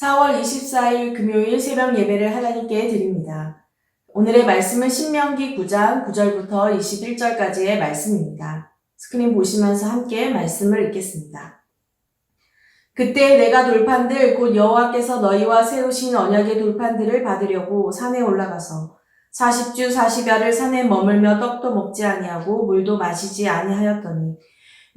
4월 24일 금요일 새벽 예배를 하나님께 드립니다. 오늘의 말씀은 신명기 9장 9절부터 21절까지의 말씀입니다. 스크린 보시면서 함께 말씀을 읽겠습니다. 그때 내가 돌판들 곧 여호와께서 너희와 세우신 언약의 돌판들을 받으려고 산에 올라가서 40주 40야를 산에 머물며 떡도 먹지 아니하고 물도 마시지 아니하였더니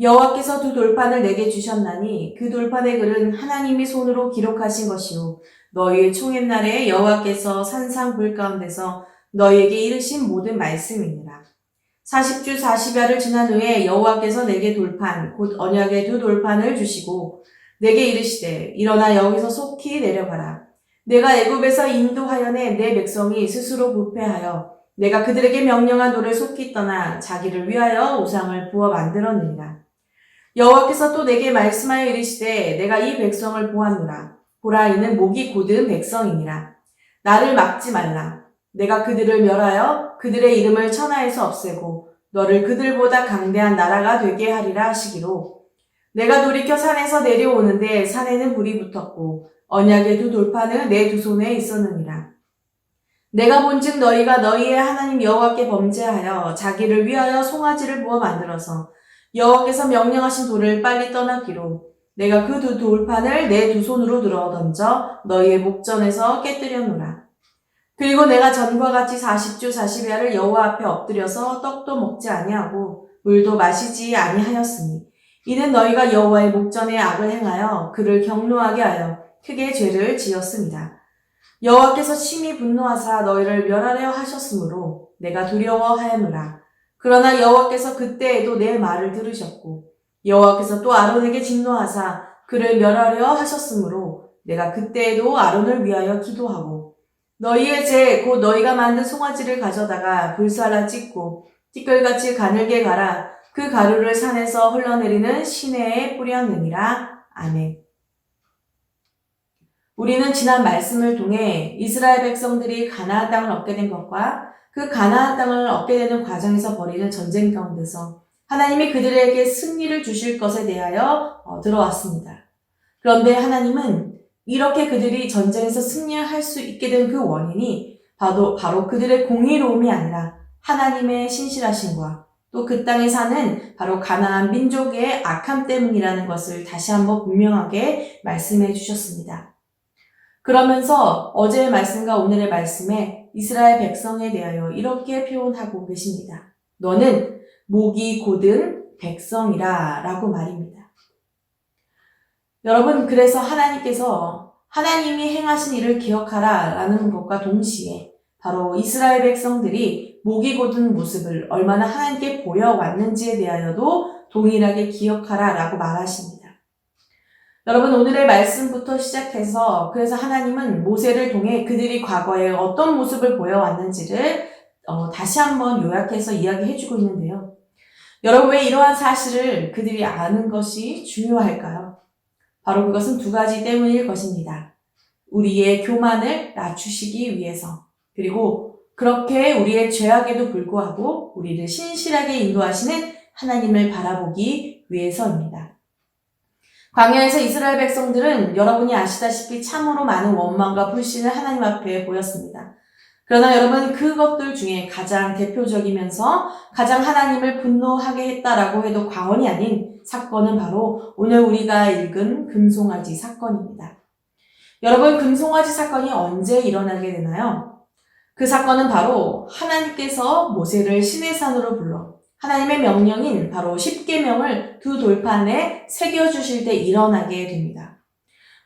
여호와께서 두 돌판을 내게 주셨나니 그 돌판의 글은 하나님이 손으로 기록하신 것이요 너희의 총옛날에 여호와께서 산상 불 가운데서 너희에게 이르신 모든 말씀이니라. 40주 40야를 지난 후에 여호와께서 내게 돌판 곧 언약의 두 돌판을 주시고 내게 이르시되 일어나 여기서 속히 내려가라. 내가 애굽에서 인도하여 낸 내 백성이 스스로 부패하여 내가 그들에게 명령한 돌을 속히 떠나 자기를 위하여 우상을 부어 만들었느니라. 여호와께서 또 내게 말씀하여 이르시되 내가 이 백성을 보았노라. 보라 이는 목이 곧은 백성이니라. 나를 막지 말라. 내가 그들을 멸하여 그들의 이름을 천하에서 없애고 너를 그들보다 강대한 나라가 되게 하리라 하시기로 내가 돌이켜 산에서 내려오는데 산에는 불이 붙었고 언약의 두 돌판은 내 두 손에 있었느니라. 내가 본즉 너희가 너희의 하나님 여호와께 범죄하여 자기를 위하여 송아지를 부어 만들어서 여호와께서 명령하신 돌을 빨리 떠나기로 내가 그 두 돌판을 내 두 손으로 들어 던져 너희의 목전에서 깨뜨렸노라. 그리고 내가 전과 같이 40주 40야를 여호와 앞에 엎드려서 떡도 먹지 아니하고 물도 마시지 아니하였으니 이는 너희가 여호와의 목전에 악을 행하여 그를 경노하게 하여 크게 죄를 지었습니다. 여호와께서 심히 분노하사 너희를 멸하려 하셨으므로 내가 두려워하였노라. 그러나 여호와께서 그때에도 내 말을 들으셨고 여호와께서 또 아론에게 진노하사 그를 멸하려 하셨으므로 내가 그때에도 아론을 위하여 기도하고 너희의 제 곧 너희가 만든 송아지를 가져다가 불살라 찢고 티끌같이 가늘게 갈아 그 가루를 산에서 흘러내리는 시내에 뿌렸느니라. 아멘. 우리는 지난 말씀을 통해 이스라엘 백성들이 가나안 땅을 얻게 된 것과 그 가나안 땅을 얻게 되는 과정에서 벌이는 전쟁 가운데서 하나님이 그들에게 승리를 주실 것에 대하여 들어왔습니다. 그런데 하나님은 이렇게 그들이 전쟁에서 승리할 수 있게 된 그 원인이 바로 그들의 공의로움이 아니라 하나님의 신실하심과 또 그 땅에 사는 바로 가나안 민족의 악함 때문이라는 것을 다시 한번 분명하게 말씀해 주셨습니다. 그러면서 어제의 말씀과 오늘의 말씀에 이스라엘 백성에 대하여 이렇게 표현하고 계십니다. 너는 목이 곧은 백성이라 라고 말입니다. 여러분, 그래서 하나님께서 하나님이 행하신 일을 기억하라 라는 것과 동시에 바로 이스라엘 백성들이 목이 곧은 모습을 얼마나 하나님께 보여왔는지에 대하여도 동일하게 기억하라 라고 말하십니다. 여러분, 오늘의 말씀부터 시작해서 그래서 하나님은 모세를 통해 그들이 과거에 어떤 모습을 보여왔는지를 다시 한번 요약해서 이야기해주고 있는데요. 여러분, 왜 이러한 사실을 그들이 아는 것이 중요할까요? 바로 그것은 두 가지 때문일 것입니다. 우리의 교만을 낮추시기 위해서, 그리고 그렇게 우리의 죄악에도 불구하고 우리를 신실하게 인도하시는 하나님을 바라보기 위해서입니다. 광야에서 이스라엘 백성들은 여러분이 아시다시피 참으로 많은 원망과 불신을 하나님 앞에 보였습니다. 그러나 여러분, 그것들 중에 가장 대표적이면서 가장 하나님을 분노하게 했다라고 해도 과언이 아닌 사건은 바로 오늘 우리가 읽은 금송아지 사건입니다. 여러분, 금송아지 사건이 언제 일어나게 되나요? 그 사건은 바로 하나님께서 모세를 시내산으로 불러 하나님의 명령인 바로 십계명을 두 돌판에 새겨주실 때 일어나게 됩니다.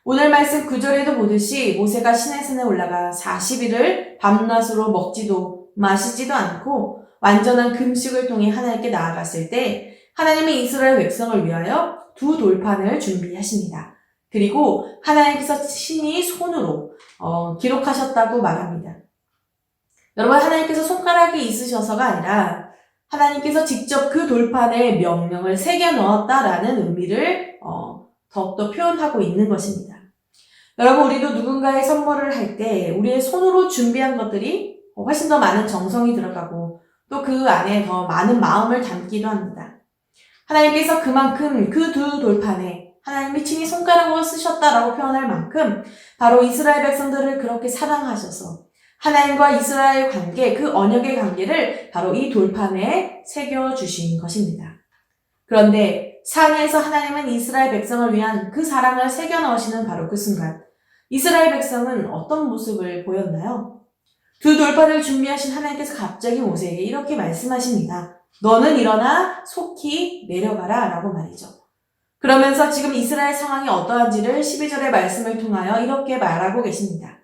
오늘 말씀 9절에도 보듯이 모세가 시내산에 올라가 40일을 밤낮으로 먹지도 마시지도 않고 완전한 금식을 통해 하나님께 나아갔을 때 하나님이 이스라엘 백성을 위하여 두 돌판을 준비하십니다. 그리고 하나님께서 친히 손으로 기록하셨다고 말합니다. 여러분, 하나님께서 손가락이 있으셔서가 아니라 하나님께서 직접 그 돌판에 명령을 새겨 넣었다라는 의미를 더욱더 표현하고 있는 것입니다. 여러분, 우리도 누군가의 선물을 할 때 우리의 손으로 준비한 것들이 훨씬 더 많은 정성이 들어가고 또 그 안에 더 많은 마음을 담기도 합니다. 하나님께서 그만큼 그 두 돌판에 하나님이 친히 손가락으로 쓰셨다라고 표현할 만큼 바로 이스라엘 백성들을 그렇게 사랑하셔서 하나님과 이스라엘 관계, 그 언약의 관계를 바로 이 돌판에 새겨주신 것입니다. 그런데 산에서 하나님은 이스라엘 백성을 위한 그 사랑을 새겨 넣으시는 바로 그 순간, 이스라엘 백성은 어떤 모습을 보였나요? 두 돌판을 준비하신 하나님께서 갑자기 모세에게 이렇게 말씀하십니다. 너는 일어나 속히 내려가라 라고 말이죠. 그러면서 지금 이스라엘 상황이 어떠한지를 12절의 말씀을 통하여 이렇게 말하고 계십니다.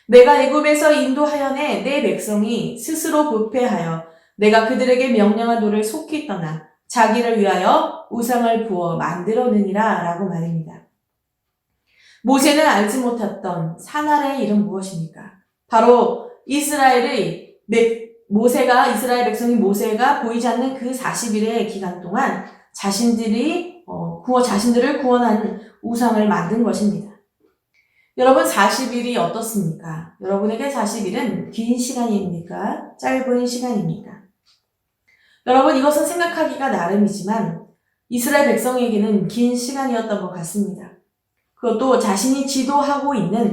내가 애굽에서 인도하여내 내 백성이 스스로 부패하여 내가 그들에게 명령한 돌을 속히 떠나 자기를 위하여 우상을 부어 만들어내니라 라고 말입니다. 모세는 알지 못했던 산아래의 일은 무엇입니까? 바로 모세가 이스라엘 백성이 모세가 보이지 않는 그 40일의 기간 동안 자신들을 구원하는 우상을 만든 것입니다. 여러분 40일이 어떻습니까? 여러분에게 40일은 긴 시간입니까? 짧은 시간입니까? 여러분 이것은 생각하기가 나름이지만 이스라엘 백성에게는 긴 시간이었던 것 같습니다. 그것도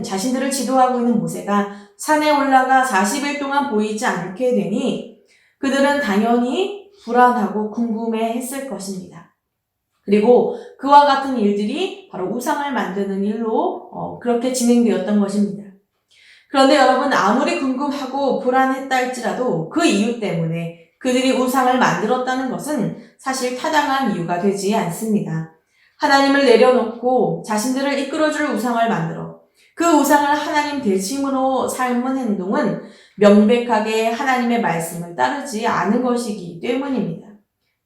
자신들을 지도하고 있는 모세가 산에 올라가 40일 동안 보이지 않게 되니 그들은 당연히 불안하고 궁금해했을 것입니다. 그리고 그와 같은 일들이 바로 우상을 만드는 일로 그렇게 진행되었던 것입니다. 그런데 여러분 아무리 궁금하고 불안했다 할지라도 그 이유 때문에 그들이 우상을 만들었다는 것은 사실 타당한 이유가 되지 않습니다. 하나님을 내려놓고 자신들을 이끌어줄 우상을 만들어 그 우상을 하나님 대심으로 삶은 행동은 명백하게 하나님의 말씀을 따르지 않은 것이기 때문입니다.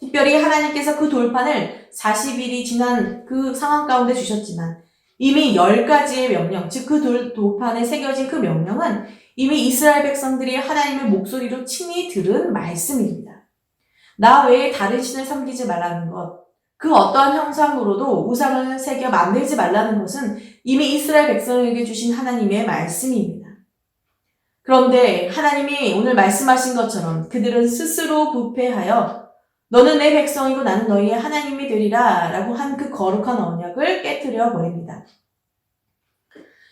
특별히 하나님께서 그 돌판을 40일이 지난 그 상황 가운데 주셨지만 이미 10가지의 명령, 즉 그 돌판에 새겨진 그 명령은 이미 이스라엘 백성들이 하나님의 목소리로 친히 들은 말씀입니다. 나 외에 다른 신을 섬기지 말라는 것, 그 어떠한 형상으로도 우상을 새겨 만들지 말라는 것은 이미 이스라엘 백성에게 주신 하나님의 말씀입니다. 그런데 하나님이 오늘 말씀하신 것처럼 그들은 스스로 부패하여 너는 내 백성이고 나는 너희의 하나님이 되리라 라고 한 그 거룩한 언약을 깨트려 버립니다.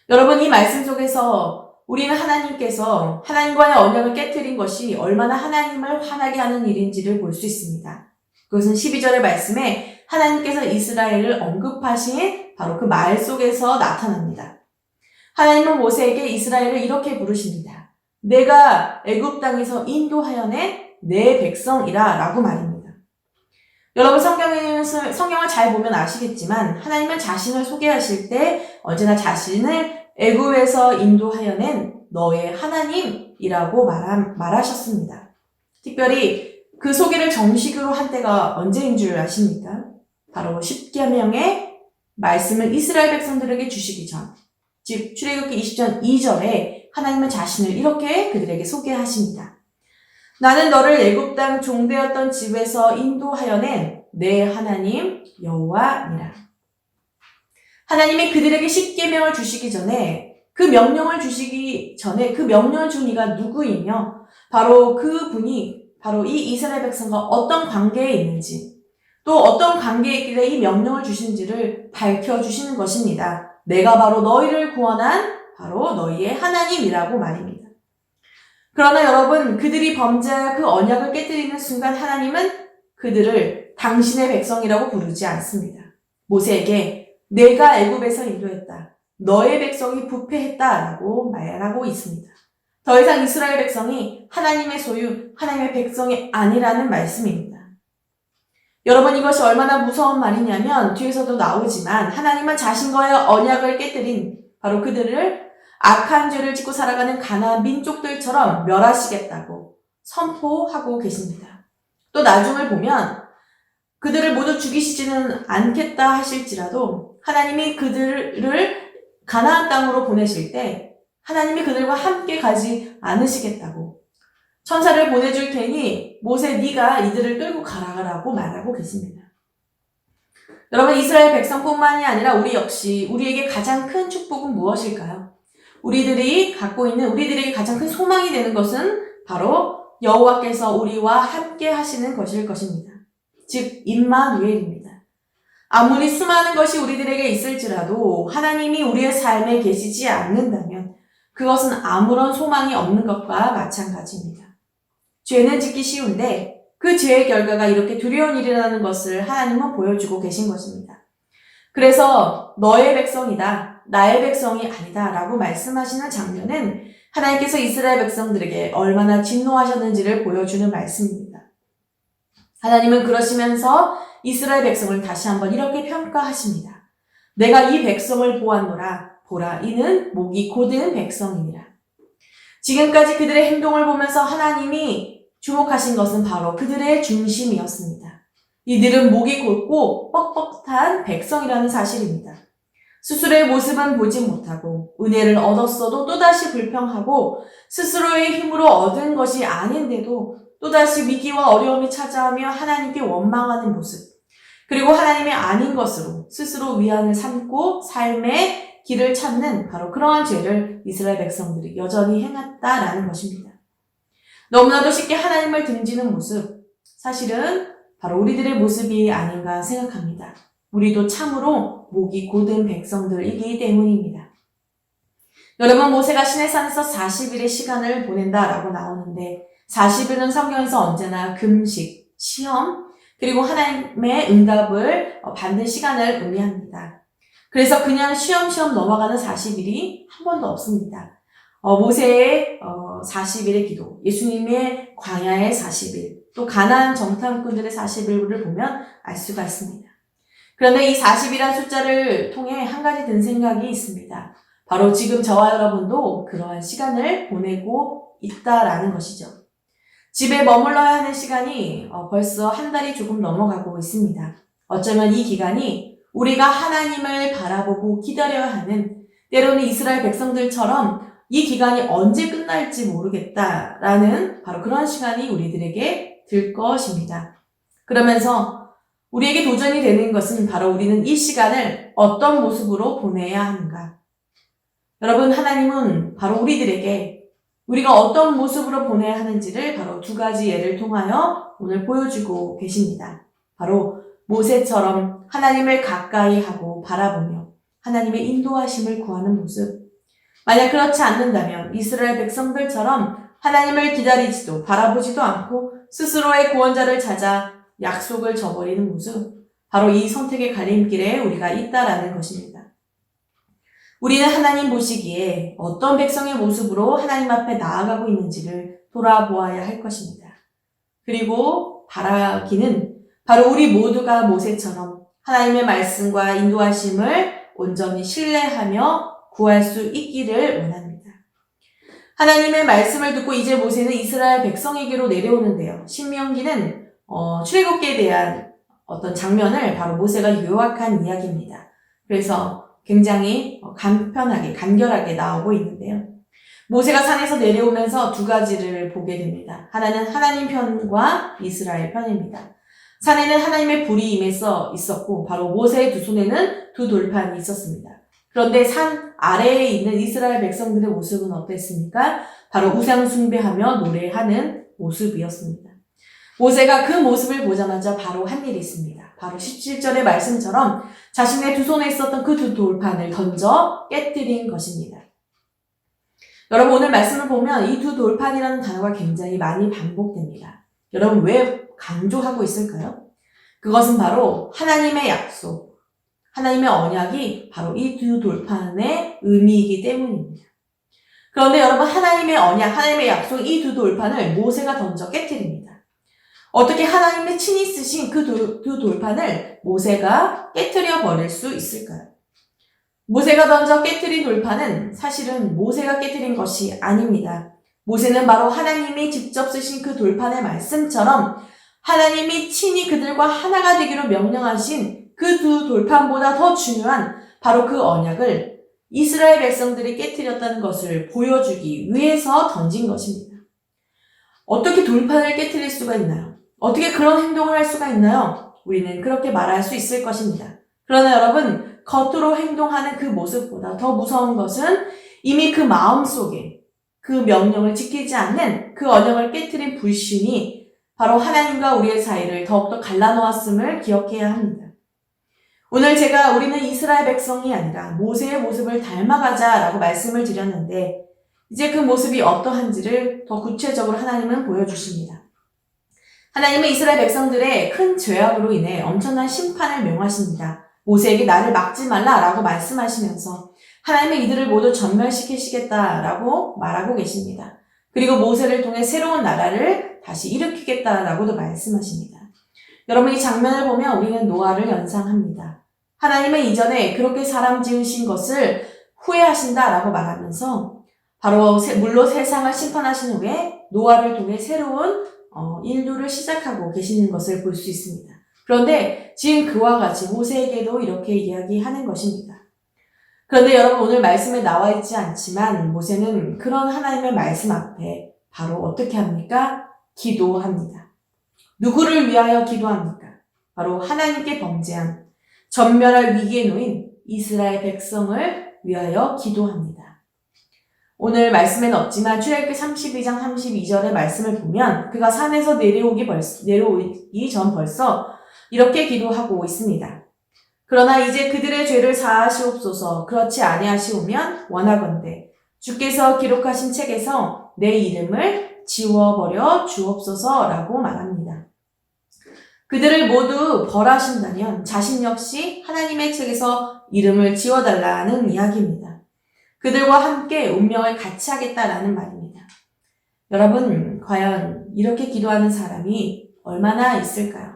여러분 이 말씀 속에서 우리는 하나님께서 하나님과의 언약을 깨트린 것이 얼마나 하나님을 화나게 하는 일인지를 볼 수 있습니다. 그것은 12절의 말씀에 하나님께서 이스라엘을 언급하신 바로 그 말 속에서 나타납니다. 하나님은 모세에게 이스라엘을 이렇게 부르십니다. 내가 애굽 땅에서 인도하여 내 백성이라 라고 말입니다. 여러분 성경을 잘 보면 아시겠지만 하나님은 자신을 소개하실 때 언제나 자신을 애굽에서 인도하여 낸 너의 하나님이라고 말하셨습니다. 특별히 그 소개를 정식으로 한 때가 언제인 줄 아십니까? 바로 십계명의 말씀을 이스라엘 백성들에게 주시기 전, 즉 출애굽기 20장 2절에 하나님은 자신을 이렇게 그들에게 소개하십니다. 나는 너를 애굽 땅 종되었던 집에서 인도하여 낸 내 하나님 여호와니라. 하나님이 그들에게 십계명을 주시기 전에 그 명령을 준 이가 누구이며 바로 그분이 바로 이 이스라엘 백성과 어떤 관계에 있는지 또 어떤 관계에 있길래 이 명령을 주신지를 밝혀주시는 것입니다. 내가 바로 너희를 구원한 바로 너희의 하나님이라고 말입니다. 그러나 여러분 그들이 범죄하여 그 언약을 깨뜨리는 순간 하나님은 그들을 당신의 백성이라고 부르지 않습니다. 모세에게 내가 애굽에서 인도했다. 너의 백성이 부패했다라고 말하고 있습니다. 더 이상 이스라엘 백성이 하나님의 소유, 하나님의 백성이 아니라는 말씀입니다. 여러분 이것이 얼마나 무서운 말이냐면 뒤에서도 나오지만 하나님은 자신과의 언약을 깨뜨린 바로 그들을 악한 죄를 짓고 살아가는 가나안 민족들처럼 멸하시겠다고 선포하고 계십니다. 또 나중을 보면 그들을 모두 죽이시지는 않겠다 하실지라도 하나님이 그들을 가나안 땅으로 보내실 때 하나님이 그들과 함께 가지 않으시겠다고 천사를 보내줄 테니 모세 네가 이들을 끌고 가라라고 말하고 계십니다. 여러분 이스라엘 백성뿐만이 아니라 우리 역시 우리에게 가장 큰 축복은 무엇일까요? 우리들에게 가장 큰 소망이 되는 것은 바로 여호와께서 우리와 함께 하시는 것일 것입니다. 즉 임마누엘입니다. 아무리 수많은 것이 우리들에게 있을지라도 하나님이 우리의 삶에 계시지 않는다면 그것은 아무런 소망이 없는 것과 마찬가지입니다. 죄는 짓기 쉬운데 그 죄의 결과가 이렇게 두려운 일이라는 것을 하나님은 보여주고 계신 것입니다. 그래서 너의 백성이다, 나의 백성이 아니다 라고 말씀하시는 장면은 하나님께서 이스라엘 백성들에게 얼마나 진노하셨는지를 보여주는 말씀입니다. 하나님은 그러시면서 이스라엘 백성을 다시 한번 이렇게 평가하십니다. 내가 이 백성을 보았노라. 보라, 이는 목이 곧은 백성이니라. 지금까지 그들의 행동을 보면서 하나님이 주목하신 것은 바로 그들의 중심이었습니다. 이들은 목이 곧고 뻣뻣한 백성이라는 사실입니다. 스스로의 모습은 보지 못하고 은혜를 얻었어도 또다시 불평하고 스스로의 힘으로 얻은 것이 아닌데도 또다시 위기와 어려움이 찾아오며 하나님께 원망하는 모습, 그리고 하나님의 아닌 것으로 스스로 위안을 삼고 삶의 길을 찾는 바로 그러한 죄를 이스라엘 백성들이 여전히 행했다라는 것입니다. 너무나도 쉽게 하나님을 등지는 모습, 사실은 바로 우리들의 모습이 아닌가 생각합니다. 우리도 참으로 목이 곧은 백성들이기 때문입니다. 여러분, 모세가 시내산에서 40일의 시간을 보낸다라고 나오는데 40일은 성경에서 언제나 금식, 시험, 그리고 하나님의 응답을 받는 시간을 의미합니다. 그래서 그냥 쉬엄쉬엄 넘어가는 40일이 한 번도 없습니다. 모세의 40일의 기도, 예수님의 광야의 40일, 또 가나안 정탐꾼들의 40일을 보면 알 수가 있습니다. 그런데 이 40이라는 숫자를 통해 한 가지 든 생각이 있습니다. 바로 지금 저와 여러분도 그러한 시간을 보내고 있다라는 것이죠. 집에 머물러야 하는 시간이 벌써 한 달이 조금 넘어가고 있습니다. 어쩌면 이 기간이 우리가 하나님을 바라보고 기다려야 하는, 때로는 이스라엘 백성들처럼 이 기간이 언제 끝날지 모르겠다라는 바로 그런 시간이 우리들에게 들 것입니다. 그러면서 우리에게 도전이 되는 것은 바로 우리는 이 시간을 어떤 모습으로 보내야 하는가. 여러분, 하나님은 바로 우리들에게 우리가 어떤 모습으로 보내야 하는지를 바로 두 가지 예를 통하여 오늘 보여주고 계십니다. 바로 모세처럼 하나님을 가까이 하고 바라보며 하나님의 인도하심을 구하는 모습. 만약 그렇지 않는다면 이스라엘 백성들처럼 하나님을 기다리지도 바라보지도 않고 스스로의 구원자를 찾아 약속을 저버리는 모습. 바로 이 선택의 갈림길에 우리가 있다라는 것입니다. 우리는 하나님 보시기에 어떤 백성의 모습으로 하나님 앞에 나아가고 있는지를 돌아보아야 할 것입니다. 그리고 바라기는 바로 우리 모두가 모세처럼 하나님의 말씀과 인도하심을 온전히 신뢰하며 구할 수 있기를 원합니다. 하나님의 말씀을 듣고 이제 모세는 이스라엘 백성에게로 내려오는데요. 신명기는 출애굽기에 대한 어떤 장면을 바로 모세가 요약한 이야기입니다. 그래서 굉장히 간편하게, 간결하게 나오고 있는데요. 모세가 산에서 내려오면서 두 가지를 보게 됩니다. 하나는 하나님 편과 이스라엘 편입니다. 산에는 하나님의 불이 임해서 있었고 바로 모세의 두 손에는 두 돌판이 있었습니다. 그런데 산 아래에 있는 이스라엘 백성들의 모습은 어땠습니까? 바로 우상 숭배하며 노래하는 모습이었습니다. 모세가 그 모습을 보자마자 바로 한 일이 있습니다. 바로 17절의 말씀처럼 자신의 두 손에 있었던 그 두 돌판을 던져 깨뜨린 것입니다. 여러분, 오늘 말씀을 보면 이 두 돌판이라는 단어가 굉장히 많이 반복됩니다. 여러분, 왜 강조하고 있을까요? 그것은 바로 하나님의 약속, 하나님의 언약이 바로 이 두 돌판의 의미이기 때문입니다. 그런데 여러분, 하나님의 언약, 하나님의 약속, 이 두 돌판을 모세가 던져 깨뜨립니다. 어떻게 하나님의 친히 쓰신 그 두 돌판을 모세가 깨뜨려 버릴 수 있을까요? 모세가 던져 깨뜨린 돌판은 사실은 모세가 깨뜨린 것이 아닙니다. 모세는 바로 하나님이 직접 쓰신 그 돌판의 말씀처럼 하나님이 친히 그들과 하나가 되기로 명령하신 그 두 돌판보다 더 중요한 바로 그 언약을 이스라엘 백성들이 깨뜨렸다는 것을 보여주기 위해서 던진 것입니다. 어떻게 돌판을 깨뜨릴 수가 있나요? 어떻게 그런 행동을 할 수가 있나요? 우리는 그렇게 말할 수 있을 것입니다. 그러나 여러분, 겉으로 행동하는 그 모습보다 더 무서운 것은 이미 그 마음속에 그 명령을 지키지 않는 그 언약을 깨뜨린 불신이 바로 하나님과 우리의 사이를 더욱더 갈라놓았음을 기억해야 합니다. 오늘 제가 우리는 이스라엘 백성이 아니라 모세의 모습을 닮아가자라고 말씀을 드렸는데 이제 그 모습이 어떠한지를 더 구체적으로 하나님은 보여주십니다. 하나님은 이스라엘 백성들의 큰 죄악으로 인해 엄청난 심판을 명하십니다. 모세에게 나를 막지 말라라고 말씀하시면서 하나님은 이들을 모두 전멸시키시겠다라고 말하고 계십니다. 그리고 모세를 통해 새로운 나라를 다시 일으키겠다라고도 말씀하십니다. 여러분, 이 장면을 보면 우리는 노아를 연상합니다. 하나님은 이전에 그렇게 사람 지으신 것을 후회하신다라고 말하면서 바로 물로 세상을 심판하신 후에 노아를 통해 새로운 인류를 시작하고 계시는 것을 볼 수 있습니다. 그런데 지금 그와 같이 모세에게도 이렇게 이야기하는 것입니다. 그런데 여러분, 오늘 말씀에 나와 있지 않지만 모세는 그런 하나님의 말씀 앞에 바로 어떻게 합니까? 기도합니다. 누구를 위하여 기도합니까? 바로 하나님께 범죄한 전멸할 위기에 놓인 이스라엘 백성을 위하여 기도합니다. 오늘 말씀에는 없지만 출애굽기 32장 32절의 말씀을 보면 그가 산에서 내려오기 전 벌써 이렇게 기도하고 있습니다. 그러나 이제 그들의 죄를 사하시옵소서. 그렇지 아니하시오면 원하건대 주께서 기록하신 책에서 내 이름을 지워버려 주옵소서라고 말합니다. 그들을 모두 벌하신다면 자신 역시 하나님의 책에서 이름을 지워달라는 이야기입니다. 그들과 함께 운명을 같이 하겠다라는 말입니다. 여러분, 과연 이렇게 기도하는 사람이 얼마나 있을까요?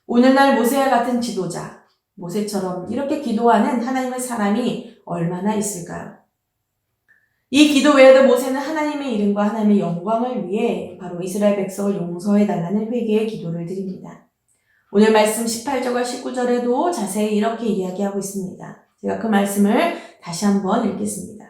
오늘날 모세와 같은 지도자, 모세처럼 이렇게 기도하는 하나님의 사람이 얼마나 있을까요? 이 기도 외에도 모세는 하나님의 이름과 하나님의 영광을 위해 바로 이스라엘 백성을 용서해달라는 회개의 기도를 드립니다. 오늘 말씀 18절과 19절에도 자세히 이렇게 이야기하고 있습니다. 제가 그 말씀을 다시 한번 읽겠습니다.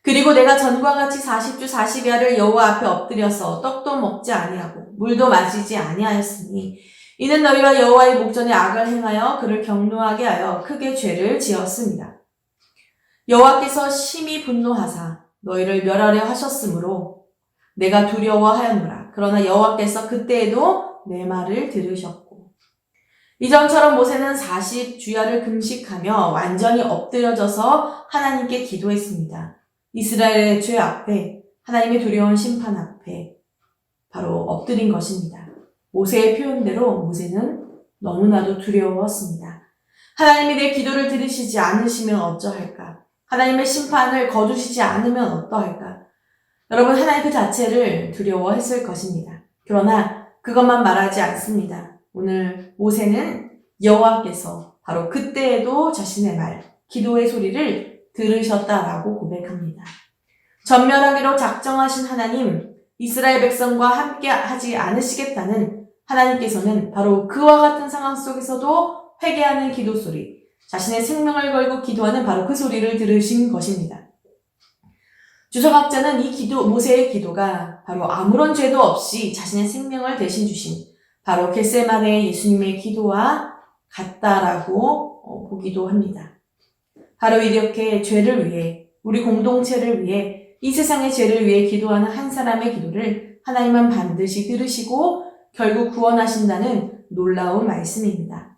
그리고 내가 전과 같이 40주 40야를 여호와 앞에 엎드려서 떡도 먹지 아니하고 물도 마시지 아니하였으니 이는 너희가 여호와의 목전에 악을 행하여 그를 경노하게 하여 크게 죄를 지었습니다. 여호와께서 심히 분노하사 너희를 멸하려 하셨으므로 내가 두려워하였노라. 그러나 여호와께서 그때에도 내 말을 들으셨고 이전처럼 모세는 40주야를 금식하며 완전히 엎드려져서 하나님께 기도했습니다. 이스라엘의 죄 앞에 하나님의 두려운 심판 앞에 바로 엎드린 것입니다. 모세의 표현대로 모세는 너무나도 두려웠습니다. 하나님이 내 기도를 들으시지 않으시면 어쩌할까? 하나님의 심판을 거두시지 않으면 어떠할까? 여러분, 하나님 그 자체를 두려워했을 것입니다. 그러나 그것만 말하지 않습니다. 오늘 모세는 여호와께서 바로 그때에도 자신의 말, 기도의 소리를 들으셨다라고 고백합니다. 전멸하기로 작정하신 하나님, 이스라엘 백성과 함께 하지 않으시겠다는 하나님께서는 바로 그와 같은 상황 속에서도 회개하는 기도 소리, 자신의 생명을 걸고 기도하는 바로 그 소리를 들으신 것입니다. 주석학자는 이 모세의 기도가 바로 아무런 죄도 없이 자신의 생명을 대신 주신 바로 겟세마네 예수님의 기도와 같다라고 보기도 합니다. 바로 이렇게 죄를 위해, 우리 공동체를 위해, 이 세상의 죄를 위해 기도하는 한 사람의 기도를 하나님은 반드시 들으시고 결국 구원하신다는 놀라운 말씀입니다.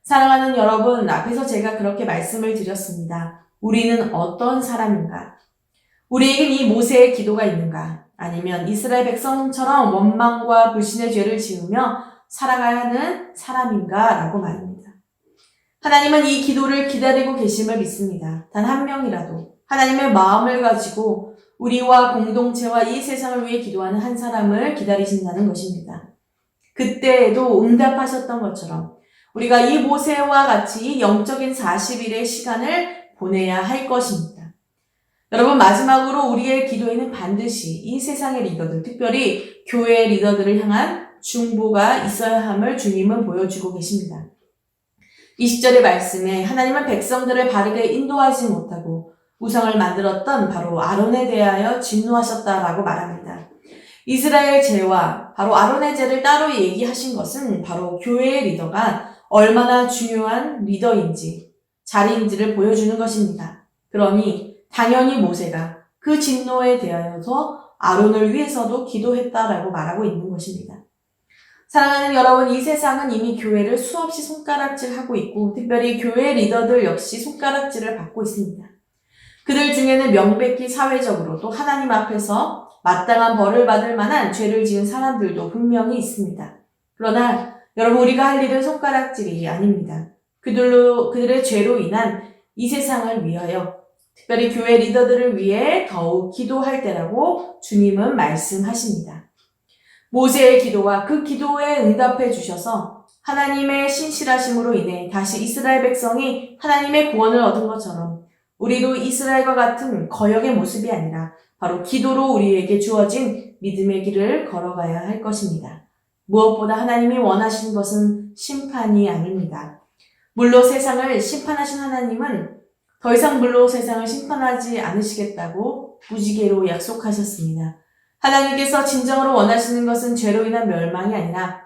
사랑하는 여러분, 앞에서 제가 그렇게 말씀을 드렸습니다. 우리는 어떤 사람인가? 우리에겐 이 모세의 기도가 있는가? 아니면 이스라엘 백성처럼 원망과 불신의 죄를 지으며 살아가야 하는 사람인가? 라고 말입니다. 하나님은 이 기도를 기다리고 계심을 믿습니다. 단 한 명이라도 하나님의 마음을 가지고 우리와 공동체와 이 세상을 위해 기도하는 한 사람을 기다리신다는 것입니다. 그때에도 응답하셨던 것처럼 우리가 이 모세와 같이 영적인 40일의 시간을 보내야 할 것입니다. 여러분, 마지막으로 우리의 기도에는 반드시 이 세상의 리더들, 특별히 교회의 리더들을 향한 중보가 있어야 함을 주님은 보여주고 계십니다. 20절의 말씀에 하나님은 백성들을 바르게 인도하지 못하고 우상을 만들었던 바로 아론에 대하여 진노하셨다라고 말합니다. 이스라엘 죄와 바로 아론의 죄를 따로 얘기하신 것은 바로 교회의 리더가 얼마나 중요한 리더인지, 자리인지를 보여주는 것입니다. 그러니 당연히 모세가 그 진노에 대하여서 아론을 위해서도 기도했다라고 말하고 있는 것입니다. 사랑하는 여러분, 이 세상은 이미 교회를 수없이 손가락질하고 있고 특별히 교회 리더들 역시 손가락질을 받고 있습니다. 그들 중에는 명백히 사회적으로 또 하나님 앞에서 마땅한 벌을 받을 만한 죄를 지은 사람들도 분명히 있습니다. 그러나 여러분, 우리가 할 일은 손가락질이 아닙니다. 그들의 죄로 인한 이 세상을 위하여 특별히 교회 리더들을 위해 더욱 기도할 때라고 주님은 말씀하십니다. 모세의 기도와 그 기도에 응답해 주셔서 하나님의 신실하심으로 인해 다시 이스라엘 백성이 하나님의 구원을 얻은 것처럼 우리도 이스라엘과 같은 거역의 모습이 아니라 바로 기도로 우리에게 주어진 믿음의 길을 걸어가야 할 것입니다. 무엇보다 하나님이 원하시는 것은 심판이 아닙니다. 물로 세상을 심판하신 하나님은 더 이상 물로 세상을 심판하지 않으시겠다고 무지개로 약속하셨습니다. 하나님께서 진정으로 원하시는 것은 죄로 인한 멸망이 아니라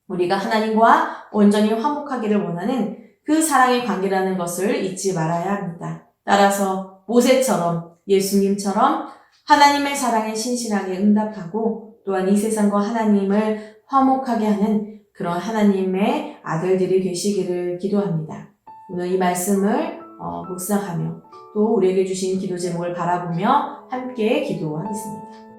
우리가 하나님과 온전히 화목하기를 원하는 그 사랑의 관계라는 것을 잊지 말아야 합니다. 따라서 모세처럼 예수님처럼 하나님의 사랑에 신실하게 응답하고 또한 이 세상과 하나님을 화목하게 하는 그런 하나님의 아들들이 되시기를 기도합니다. 오늘 이 말씀을 묵상하며 또 우리에게 주신 기도 제목을 바라보며 함께 기도하겠습니다.